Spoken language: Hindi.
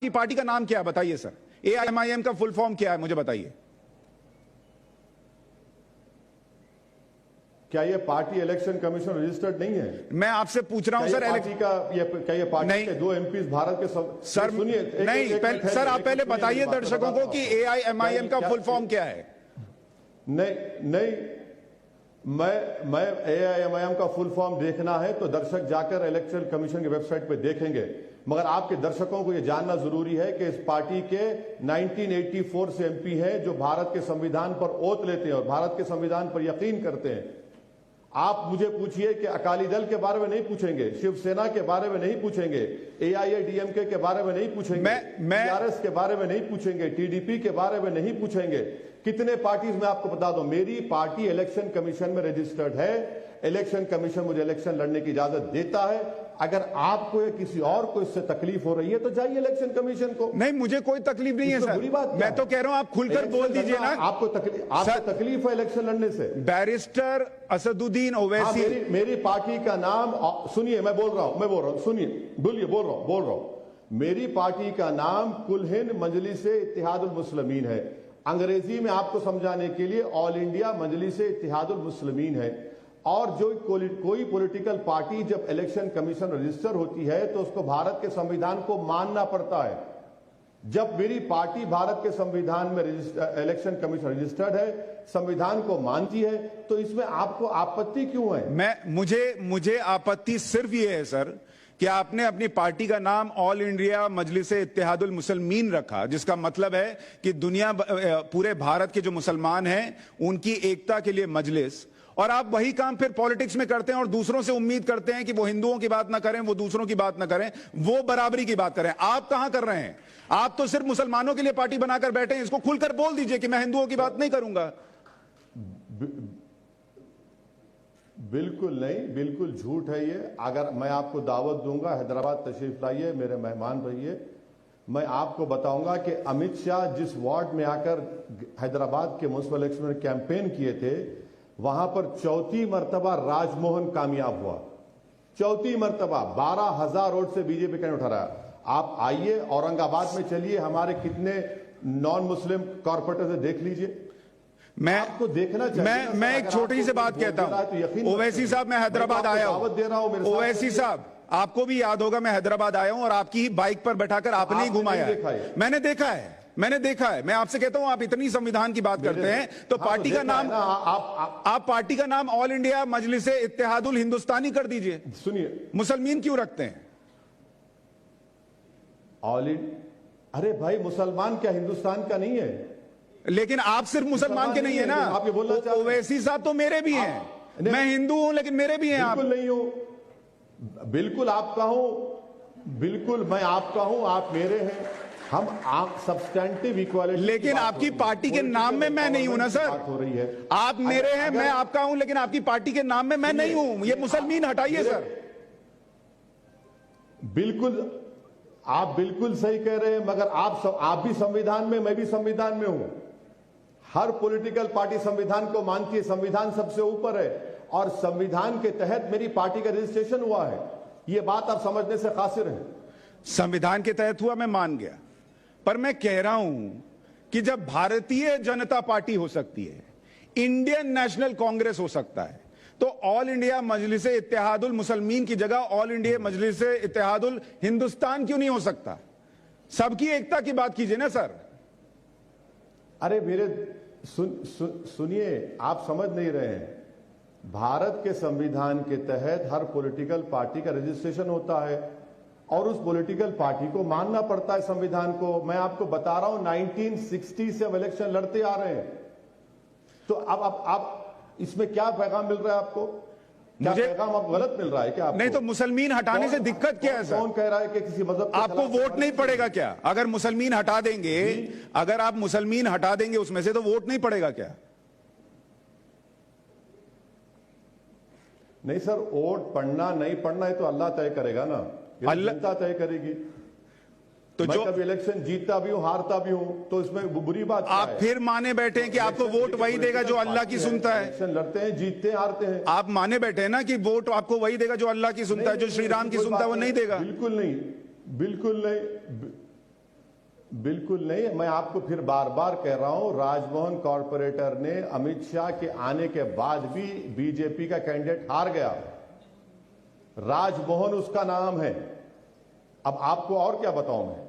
की पार्टी का नाम क्या है बताइए सर। एआईएमआईएम का फुल फॉर्म क्या है मुझे बताइए। क्या ये पार्टी इलेक्शन कमीशन रजिस्टर्ड नहीं है? मैं आपसे पूछ रहा हूं सर। क्या ये पार्टी के 2 एमपीज भारत के सर सुनिए नहीं सर आप पहले बताइए दर्शकों को कि एआईएमआईएम का फुल फॉर्म क्या है। नहीं मैं एआईएमआईएम का फुल फॉर्म देखना है तो दर्शक जाकर इलेक्शन कमीशन की वेबसाइट पर देखेंगे, मगर आपके दर्शकों को यह जानना जरूरी है कि इस पार्टी के 1984 से एमपी हैं जो भारत के संविधान पर ओथ लेते हैं और भारत के संविधान पर यकीन करते हैं। आप मुझे पूछिए कि अकाली दल के बारे में नहीं पूछेंगे, शिवसेना के बारे में नहीं पूछेंगे, एआईएडीएमके के बारे में नहीं पूछेंगे, टीआरएस के बारे में नहीं पूछेंगे, टीडीपी के बारे में नहीं पूछेंगे। कितने पार्टीज मैं आपको बता दूं, मेरी पार्टी इलेक्शन कमीशन में रजिस्टर्ड है। इलेक्शन कमीशन मुझे इलेक्शन लड़ने की इजाजत देता है। अगर आपको या किसी और को इससे तकलीफ हो रही है तो जाइए इलेक्शन कमीशन को। नहीं मुझे कोई तकलीफ नहीं है सर, बुरी बात मैं तो कह रहा हूं आप खुलकर बोल दीजिए ना। आपको तकलीफ है इलेक्शन लड़ने से? बैरिस्टर असदुद्दीन ओवैसी मेरी पार्टी का नाम सुनिए, मैं बोल रहा हूं सुनिए, बोलिए, बोल रहा हूं। मेरी पार्टी का नाम कुल हिंद मजलिस इत्तेहादुल मुस्लिमीन है। अंग्रेजी में आपको समझाने के लिए ऑल इंडिया मजलिस इत्तेहादुल मुस्लिमीन है। और जो कोई पॉलिटिकल पार्टी जब इलेक्शन कमीशन रजिस्टर होती है तो उसको भारत के संविधान को मानना पड़ता है। जब मेरी पार्टी भारत के संविधान में इलेक्शन कमीशन रजिस्टर्ड है, संविधान को मानती है, तो इसमें आपको आपत्ति क्यों है? मुझे आपत्ति सिर्फ ये है सर कि आपने अपनी पार्टी का नाम ऑल इंडिया मजलिस इत्तेहादुल मुसलमीन रखा, जिसका मतलब है कि दुनिया पूरे भारत के जो मुसलमान हैं उनकी एकता के लिए मजलिस। और आप वही काम फिर पॉलिटिक्स में करते हैं और दूसरों से उम्मीद करते हैं कि वो हिंदुओं की बात ना करें, वो दूसरों की बात ना करें, वो बराबरी की बात करें। आप कहां कर रहे हैं? आप तो सिर्फ मुसलमानों के लिए पार्टी बनाकर बैठे हैं। इसको खुलकर बोल दीजिए कि मैं हिंदुओं की बात नहीं करूंगा। बिल्कुल नहीं, बिल्कुल झूठ है ये। अगर मैं आपको दावत दूंगा, हैदराबाद तशरीफ लाइए, मेरे मेहमान रहिए, मैं आपको बताऊंगा कि अमित शाह जिस वार्ड में आकर हैदराबाद के म्युनिसिपल इलेक्शन में कैंपेन किए थे, वहां पर चौथी मर्तबा राजमोहन कामयाब हुआ। चौथी मर्तबा 12,000 वोट से बीजेपी कैंडिडेट उठा रहा। आप आइए औरंगाबाद में चलिए, हमारे कितने नॉन मुस्लिम कॉर्पोरेटर से देख लीजिए। मैं आपको देखना चाहिए। मैं एक छोटी सी बात कहता हूं, ओवैसी साहब, मैं हैदराबाद आया हूं। ओवैसी साहब, आपको भी याद होगा मैं हैदराबाद आया हूं और आपकी ही बाइक पर बैठाकर आपने ही घुमाया है। मैंने देखा है। मैं आपसे कहता हूं, आप इतनी संविधान की बात करते हैं तो पार्टी का नाम आप पार्टी का नाम ऑल इंडिया मजलिस इत्तेहादुल हिंदुस्तानी कर दीजिए। सुनिए, मुसलमीन क्यों रखते हैं? अरे भाई, मुसलमान क्या हिंदुस्तान का नहीं है? लेकिन आप सिर्फ मुसलमान के नहीं है ना। आप ये बोलना चाहते हैं? ओवैसी साहब तो मेरे भी हैं, मैं हिंदू हूं लेकिन मेरे भी हैं। आप बिल्कुल नहीं हो, बिल्कुल आपका हूं, बिल्कुल मैं आपका हूं, आप मेरे हैं। हम आप सब्सटेंटिव इक्वालिटी, लेकिन आपकी पार्टी के नाम में मैं नहीं हूं ना सर। हो रही है, आप मेरे हैं, मैं आपका हूं, लेकिन आपकी पार्टी के नाम में मैं नहीं हूं। ये मुसलमीन हटाइए सर। बिल्कुल, आप बिल्कुल सही कह रहे हैं, मगर आप भी संविधान में, मैं भी संविधान में हूं। हर पॉलिटिकल पार्टी संविधान को मानती है, संविधान सबसे ऊपर है और संविधान के तहत मेरी पार्टी का रजिस्ट्रेशन हुआ है। यह बात आप समझने से कासिर हैं। संविधान के तहत हुआ, मैं मान गया, पर मैं कह रहा हूं कि जब भारतीय जनता पार्टी हो सकती है, इंडियन नेशनल कांग्रेस हो सकता है, तो ऑल इंडिया मजलिस इत्तेहादुल मुसलमीन की जगह ऑल इंडिया मजलिस इत्तेहादुल हिंदुस्तान क्यों नहीं हो सकता? सबकी एकता की बात कीजिए ना सर। अरे मेरे सुनिए, आप समझ नहीं रहे हैं। भारत के संविधान के तहत हर पॉलिटिकल पार्टी का रजिस्ट्रेशन होता है और उस पॉलिटिकल पार्टी को मानना पड़ता है संविधान को। मैं आपको बता रहा हूं, 1960 से हम इलेक्शन लड़ते आ रहे हैं। तो अब इसमें क्या पैगाम मिल रहा है आपको? मुझे पैगाम आपको गलत मिल रहा है क्या? नहीं तो मुसलमीन हटाने से दिक्कत क्या है सर? कौन कह रहा है कि किसी मजहब आपको वोट नहीं पड़ेगा क्या? अगर मुसलमीन हटा देंगे, अगर आप मुसलमीन हटा देंगे उसमें से, तो वोट नहीं पड़ेगा क्या? नहीं सर, वोट पढ़ना नहीं पढ़ना है तो अल्लाह तय करेगा ना, जनता तय करेगी। तो मैं कभी इलेक्शन जीतता भी हूं, हारता भी हूं, तो इसमें बुरी बात आप है? फिर माने बैठे हैं कि आपको वोट वही देगा जो अल्लाह की सुनता है। इलेक्शन लड़ते हैं, जीतते हैं, हारते हैं। आप माने बैठे हैं ना कि वोट आपको वही देगा जो अल्लाह की सुनता है, जो श्री राम की सुनता है वो नहीं देगा। बिल्कुल नहीं, बिल्कुल नहीं, बिल्कुल नहीं। मैं आपको फिर बार बार कह रहा हूं, राजमोहन कॉरपोरेटर ने अमित शाह के आने के बाद भी बीजेपी का कैंडिडेट हार गया। राजमोहन उसका नाम है। अब आपको और क्या बताऊं मैं।